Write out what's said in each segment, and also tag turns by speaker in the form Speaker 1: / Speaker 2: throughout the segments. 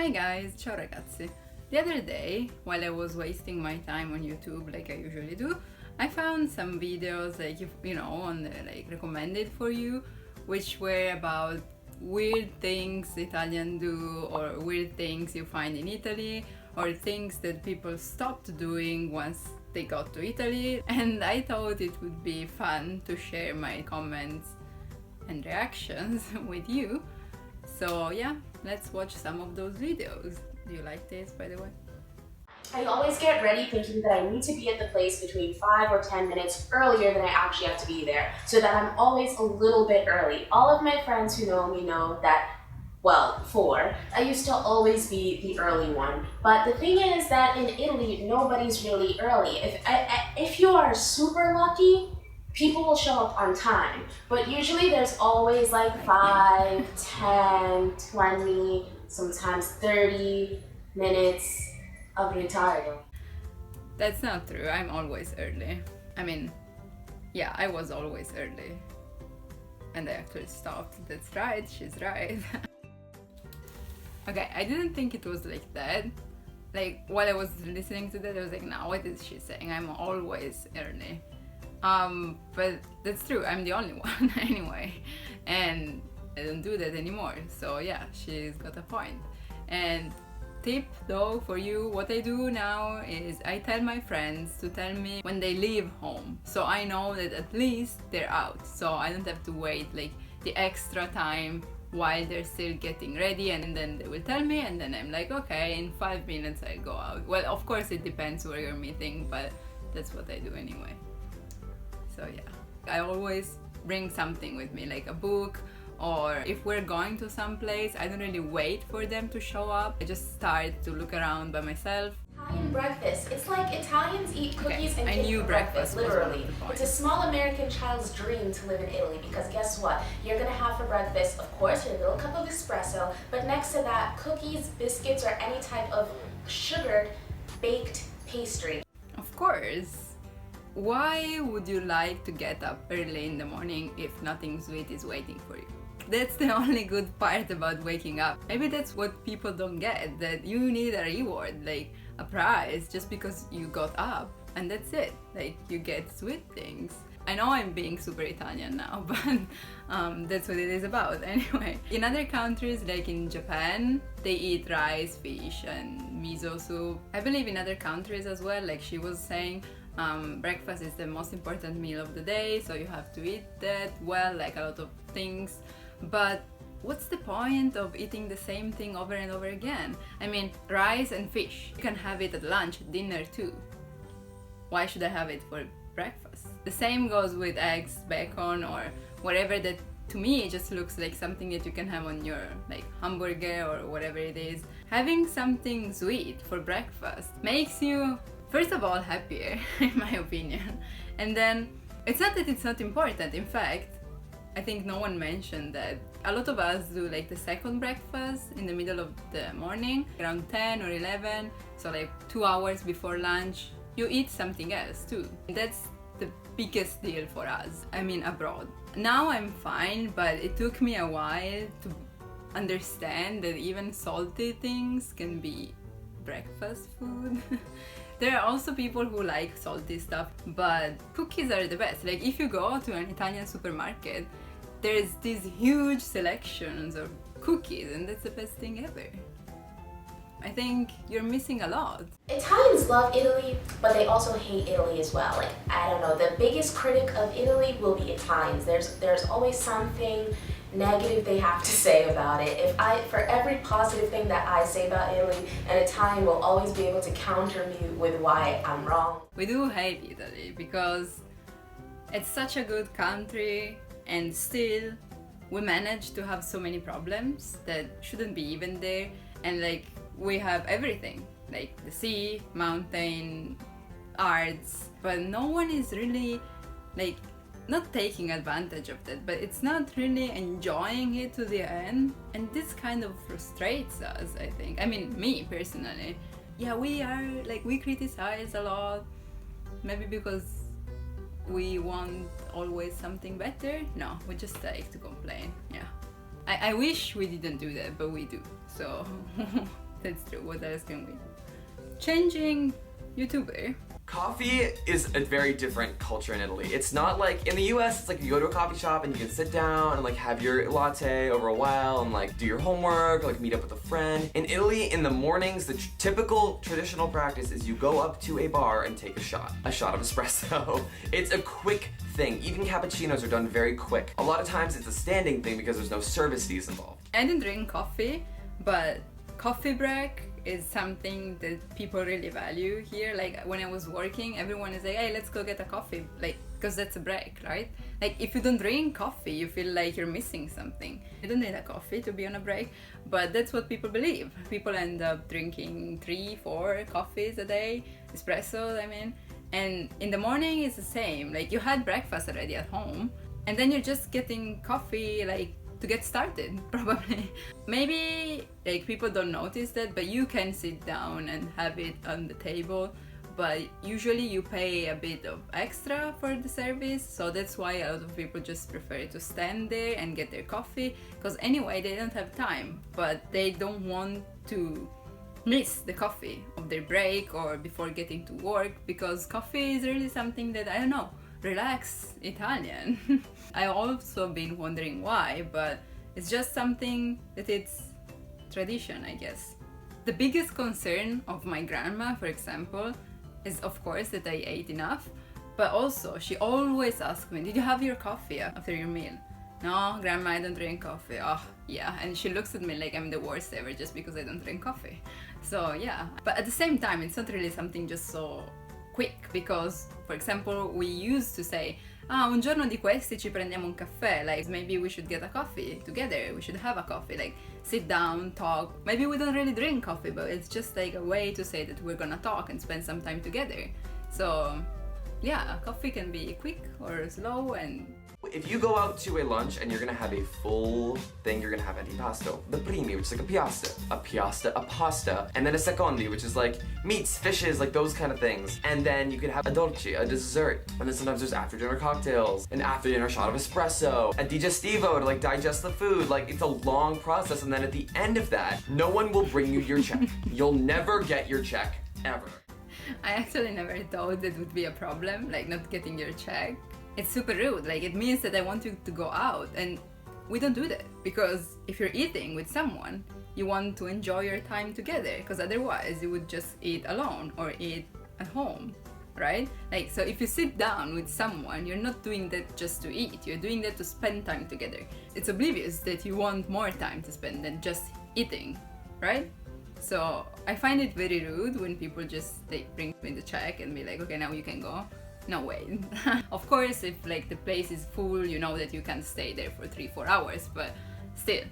Speaker 1: Hi guys, ciao ragazzi. The other day, while I was wasting my time on YouTube like I usually do, I found some videos like on the recommended for you, which were about weird things Italians do or weird things you find in Italy or things that people stopped doing once they got to Italy, and I thought it would be fun to share my comments and reactions with you. So yeah, let's watch some of those videos. Do you like this, by the way?
Speaker 2: I always get ready thinking that I need to be at the place between 5 or 10 minutes earlier than I actually have to be there, so that I'm always a little bit early. All of my friends who know me know that, well, before, I used to always be the early one. But the thing is that in Italy, nobody's really early. If you are super lucky, people will show up on time. But usually there's always like 5, 10, 20, sometimes 30 minutes of retardo.
Speaker 1: That's not true. I'm always early. I mean, yeah, I was always early. And I actually stopped. That's right, she's right. Okay, I didn't think it was like that. Like, while I was listening to that, I was like, no, what is she saying? I'm always early. But that's true, I'm the only one anyway. And I don't do that anymore. So yeah, she's got a point. And tip though for you, what I do now is I tell my friends to tell me when they leave home, so I know that at least they're out, so I don't have to wait like the extra time while they're still getting ready, and then they will tell me, and then I'm like, okay, in 5 minutes I'll go out. Well, of course it depends where you're meeting, but that's what I do anyway. So yeah, I always bring something with me, like a book, or if we're going to some place, I don't really wait for them to show up. I just start to look around by myself.
Speaker 2: Italian breakfast. It's like Italians eat cookies and
Speaker 1: I
Speaker 2: cake
Speaker 1: knew
Speaker 2: for
Speaker 1: breakfast was
Speaker 2: literally.
Speaker 1: one of the points.
Speaker 2: It's a small American child's dream to live in Italy, because guess what? You're gonna have for breakfast, of course, your little cup of espresso, but next to that, cookies, biscuits, or any type of sugared baked pastry.
Speaker 1: Of course. Why would you like to get up early in the morning if nothing sweet is waiting for you? That's the only good part about waking up. Maybe that's what people don't get, that you need a reward, like a prize, just because you got up, and that's it. Like, you get sweet things. I know I'm being super Italian now, but that's what it is about anyway. In other countries, like in Japan, they eat rice, fish, and miso soup. I believe in other countries as well, like she was saying, breakfast is the most important meal of the day, so you have to eat that well, like a lot of things. But what's the point of eating the same thing over and over again? I mean, rice and fish, you can have it at lunch, dinner too. Why should I have it for breakfast? The same goes with eggs, bacon, or whatever that to me just looks like something that you can have on your like hamburger or whatever it is. Having something sweet for breakfast makes you, first of all, happier, in my opinion. And then, it's not that it's not important. In fact, I think no one mentioned that a lot of us do like the second breakfast in the middle of the morning, around 10 or 11, so like 2 hours before lunch, you eat something else too. That's the biggest deal for us, I mean abroad. Now I'm fine, but it took me a while to understand that even salty things can be breakfast food. There are also people who like salty stuff, but cookies are the best. Like, if you go to an Italian supermarket, there's these huge selections of cookies, and that's the best thing ever. I think you're missing a lot.
Speaker 2: Italians love Italy, but they also hate Italy as well. Like, I don't know, the biggest critic of Italy will be Italians. There's always something negative they have to say about it. For every positive thing that I say about Italy, an Italian will always be able to counter me with why I'm wrong.
Speaker 1: We do hate Italy because it's such a good country, and still we manage to have so many problems that shouldn't be even there. And like, we have everything, like the sea, mountain, arts, but no one is really like not taking advantage of that, but it's not really enjoying it to the end, and this kind of frustrates us, I think. I mean, me personally. Yeah, we criticize a lot, maybe because we want always something better. No, we just like to complain. Yeah, I wish we didn't do that, but we do, so That's true. What else can we? Changing YouTuber.
Speaker 3: Coffee is a very different culture in Italy. It's not like, in the US, it's like you go to a coffee shop and you can sit down and like have your latte over a while and like do your homework, or like meet up with a friend. In Italy, in the mornings, the typical traditional practice is you go up to a bar and take a shot of espresso. It's a quick thing. Even cappuccinos are done very quick. A lot of times it's a standing thing because there's no service fees involved.
Speaker 1: I don't drink coffee, but coffee break is something that people really value here. Like when I was working, everyone is like, hey, let's go get a coffee, like, because that's a break, right? Like if you don't drink coffee, you feel like you're missing something. You don't need a coffee to be on a break, but that's what people believe. People end up drinking 3-4 coffees a day, espresso, I mean, and in the morning it's the same. Like you had breakfast already at home, and then you're just getting coffee, like, to get started, probably. Maybe like people don't notice that, but you can sit down and have it on the table, but usually you pay a bit of extra for the service, so that's why a lot of people just prefer to stand there and get their coffee, because anyway they don't have time, but they don't want to miss the coffee of their break or before getting to work, because coffee is really something that, I don't know, relax Italian. I've also been wondering why, but it's just something that it's tradition, I guess. The biggest concern of my grandma, for example, is of course that I ate enough, but also she always asks me, did you have your coffee after your meal? No, grandma, I don't drink coffee. Oh, yeah. And she looks at me like I'm the worst ever just because I don't drink coffee. So yeah, but at the same time, it's not really something just so quick, because for example we used to say, un giorno di questi ci prendiamo un caffè, like maybe we should get a coffee together, we should have a coffee, like sit down, talk. Maybe we don't really drink coffee, but it's just like a way to say that we're gonna talk and spend some time together. So yeah, coffee can be quick or slow. And
Speaker 3: if you go out to a lunch and you're gonna have a full thing, you're gonna have antipasto, the primi, which is like a pasta, and then a secondi, which is like meats, fishes, like those kind of things. And then you could have a dolce, a dessert. And then sometimes there's after dinner cocktails, an after dinner shot of espresso, a digestivo to like digest the food. Like it's a long process. And then at the end of that, no one will bring you your check. You'll never get your check, ever.
Speaker 1: I actually never thought that would be a problem, like not getting your check. It's super rude. Like it means that I want you to go out, and we don't do that, because if you're eating with someone, you want to enjoy your time together, because otherwise you would just eat alone or eat at home, right? Like, so if you sit down with someone, you're not doing that just to eat, you're doing that to spend time together. It's oblivious that you want more time to spend than just eating, right? So I find it very rude when people just bring me the check and be like, okay, now you can go. No way. Of course, if like the place is full, you know that you can stay there for 3-4 hours, but still.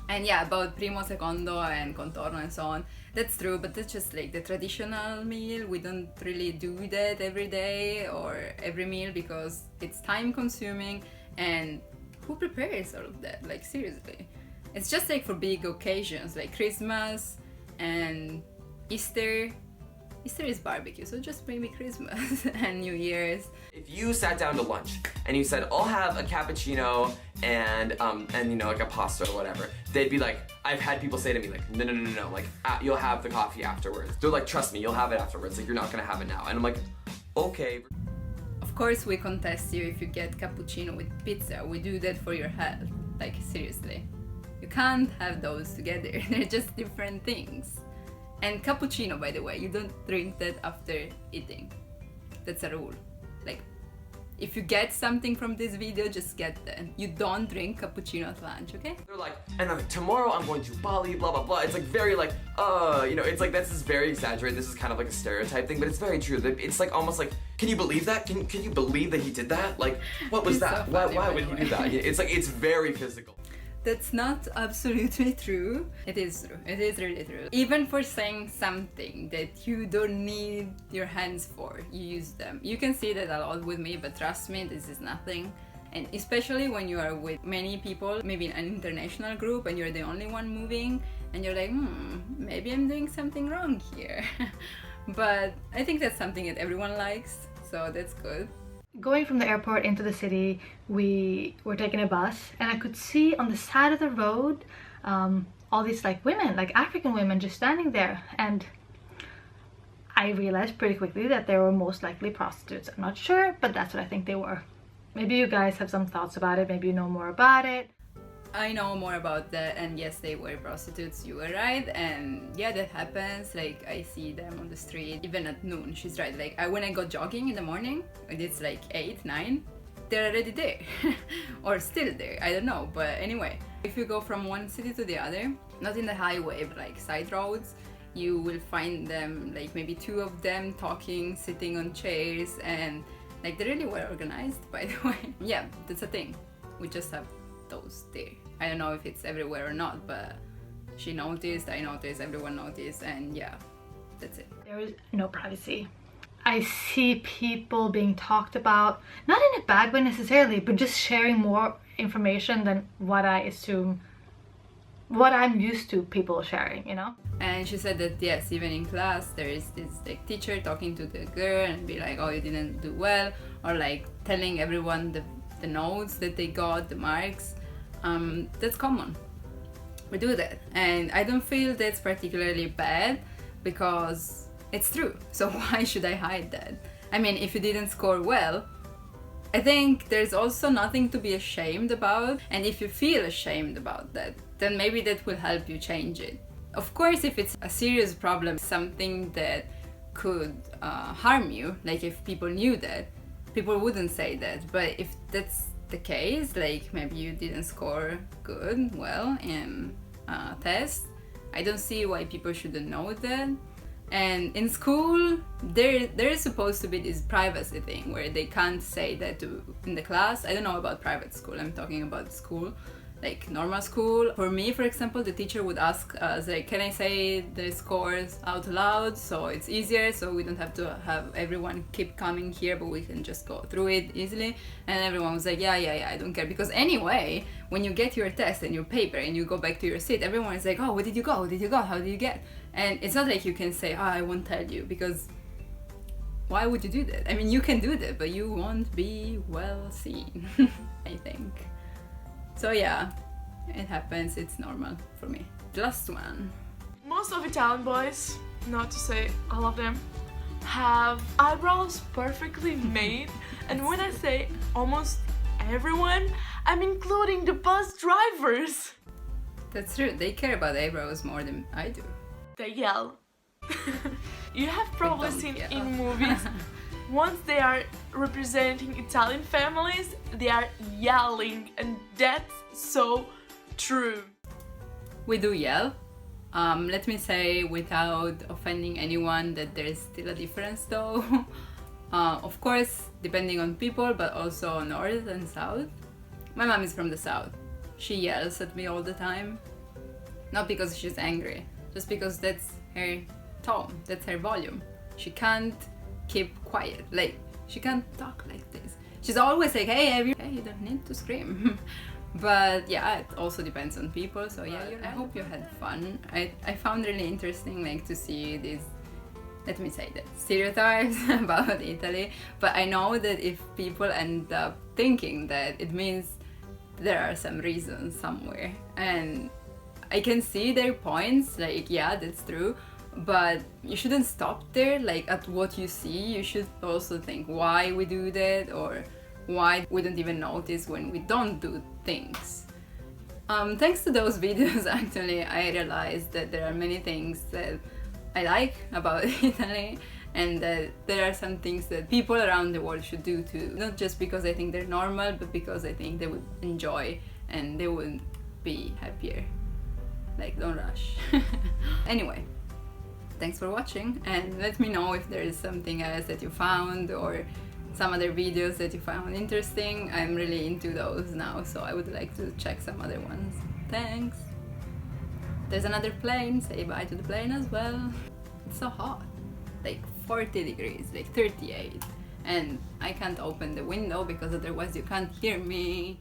Speaker 1: And yeah, about primo, secondo and contorno and so on, that's true, but that's just like the traditional meal. We don't really do that every day or every meal because it's time consuming, and who prepares all of that? Like seriously. It's just like for big occasions like Christmas and Easter. Easter is barbecue, so just maybe Christmas and New Year's.
Speaker 3: If you sat down to lunch and you said, I'll have a cappuccino and you know, like a pasta or whatever, they'd be like, I've had people say to me like, no, like you'll have the coffee afterwards. They're like, trust me, you'll have it afterwards. Like you're not gonna have it now. And I'm like, okay.
Speaker 1: Of course we contest you if you get cappuccino with pizza. We do that for your health. Like seriously. You can't have those together. They're just different things. And cappuccino, by the way, you don't drink that after eating. That's a rule. Like, if you get something from this video, just get that. You don't drink cappuccino at lunch, okay?
Speaker 3: They're like, and I'm like, tomorrow I'm going to Bali, blah, blah, blah. It's like very like, you know, it's like, this is very exaggerated. This is kind of like a stereotype thing, but it's very true. It's like almost like, can you believe that? Can you believe that he did that? Like, what was that?
Speaker 1: So
Speaker 3: Why would he do that? It's like, it's very physical.
Speaker 1: That's not absolutely true. It is true. It is really true. Even for saying something that you don't need your hands for, you use them. You can see that a lot with me, but trust me, this is nothing. And especially when you are with many people, maybe in an international group, and you're the only one moving, and you're like, maybe I'm doing something wrong here. But I think that's something that everyone likes, so that's good.
Speaker 4: Going from the airport into the city, we were taking a bus, and I could see on the side of the road all all these like women, like African women, just standing there, and I realized pretty quickly that they were most likely prostitutes. I'm not sure, but that's what I think they were. Maybe you guys have some thoughts about it, maybe you know more about it.
Speaker 1: I know more about that, and yes, they were prostitutes, you were right, and yeah, that happens. Like, I see them on the street, even at noon, she's right. Like, when I go jogging in the morning, it's like 8, 9, they're already there, or still there, I don't know, but anyway. If you go from one city to the other, not in the highway, but like side roads, you will find them, like maybe 2 of them talking, sitting on chairs, and like they're really well organized, by the way. Yeah, that's a thing. We just have those there. I don't know if it's everywhere or not, but she noticed, I noticed, everyone noticed, and yeah, that's it.
Speaker 4: There is no privacy. I see people being talked about, not in a bad way necessarily, but just sharing more information than what I assume, what I'm used to people sharing, you know?
Speaker 1: And she said that yes, even in class there is this like teacher talking to the girl and be like, oh, you didn't do well, or like telling everyone the notes that they got, the marks. That's common. We do that, and I don't feel that's particularly bad because it's true. So why should I hide that? I mean, if you didn't score well, I think there's also nothing to be ashamed about, and if you feel ashamed about that, then maybe that will help you change it. Of course, if it's a serious problem, something that could harm you, like if people knew that, people wouldn't say that. But if that's the case, like maybe you didn't score well in a test, I don't see why people shouldn't know that. And in school, there is supposed to be this privacy thing where they can't say that in the class. I don't know about private school, I'm talking about school, like normal school. For me, for example, the teacher would ask us, like, can I say the scores out loud so it's easier, so we don't have to have everyone keep coming here, but we can just go through it easily. And everyone was like, yeah, I don't care, because anyway, when you get your test and your paper and you go back to your seat, everyone is like, oh, where did you go, how did you get? And it's not like you can say, oh, I won't tell you, because why would you do that? I mean, you can do that, but you won't be well seen, I think. So yeah, it happens, it's normal for me. The last one.
Speaker 5: Most of Italian boys, not to say all of them, have eyebrows perfectly made. And when I say almost everyone, I'm including the bus drivers.
Speaker 1: That's true, they care about eyebrows more than I do.
Speaker 5: They yell. You have probably
Speaker 1: don't
Speaker 5: seen
Speaker 1: yell.
Speaker 5: in movies, once they are representing Italian families, they are yelling, and that's so true.
Speaker 1: We do yell. Let me say, without offending anyone, that there is still a difference though. Of course, depending on people, but also north and south. My mom is from the south. She yells at me all the time. Not because she's angry, just because that's her tone, that's her volume. She can't keep quiet, like she can't talk like this. She's always like, hey, you don't need to scream. But yeah, it also depends on people. So yeah, I hope you had fun. I found really interesting, like, to see these, let me say that, stereotypes about Italy. But I know that if people end up thinking that, it means there are some reasons somewhere, and I can see their points, like, yeah, that's true, but you shouldn't stop there, like, at what you see. You should also think why we do that, or why we don't even notice when we don't do things. Thanks to those videos, actually, I realized that there are many things that I like about Italy, and that there are some things that people around the world should do too. Not just because I think they're normal, but because I think they would enjoy and they would be happier. Like, don't rush. Anyway, thanks for watching, and let me know if there is something else that you found, or some other videos that you found interesting. I'm really into those now, so I would like to check some other ones. Thanks! There's another plane, say bye to the plane as well. It's so hot, like 40 degrees, like 38, and I can't open the window because otherwise you can't hear me.